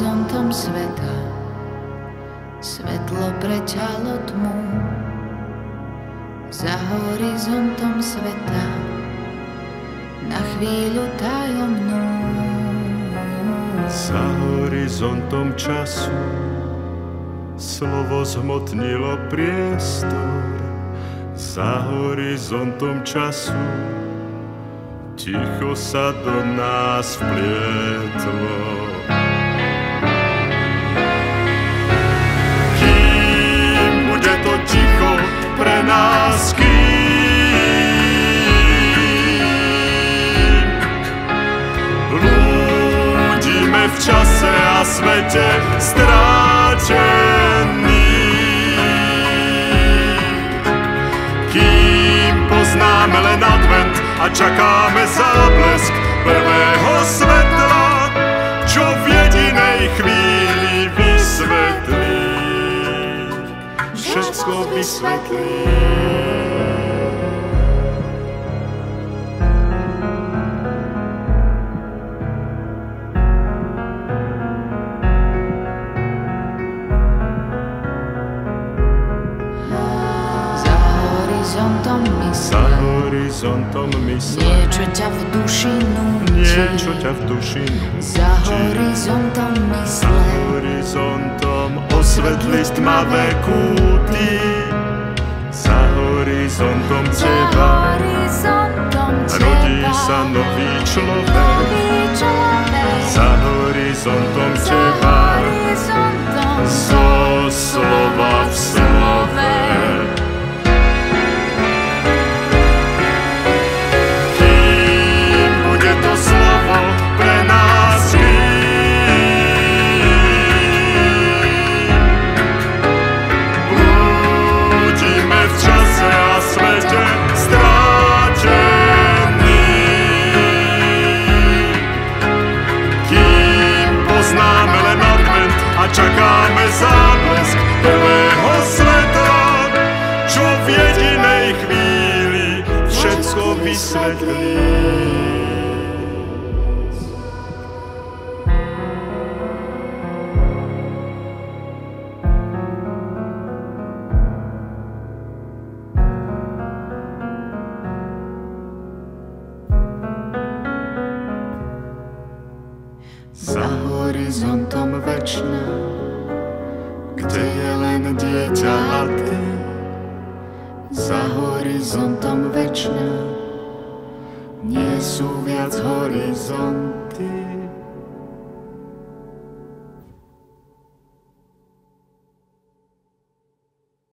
horizontom sveta svetlo preťalo tmu. Za horizontom sveta na chvíľu tajomnú. Za horizontom času slovo zhmotnilo priestor. Za horizontom času ticho sa do nás vplietlo. Kým bude to ticho pre nás, kým blúdime v čase a svete strátený, kým poznáme len advent a čakáme záblesk prvého svetla, čo v jedinej chvíli vysvetlí, všetko vysvetlí. Za horizontom mysle niečo ťa v duši núti. Za horizontom mysle za horizontom osvetli tmavé kúty. Za horizontom teba rodí sa nový človek. Za horizontom teba zo slova v slove. Čakáme záblesk prvého svetla, čo v jedinej chvíli všetko vysvetlí. Za horizontom večná, kde je len dieťa a ty. Za horizontom večná, nie sú viac horizonty.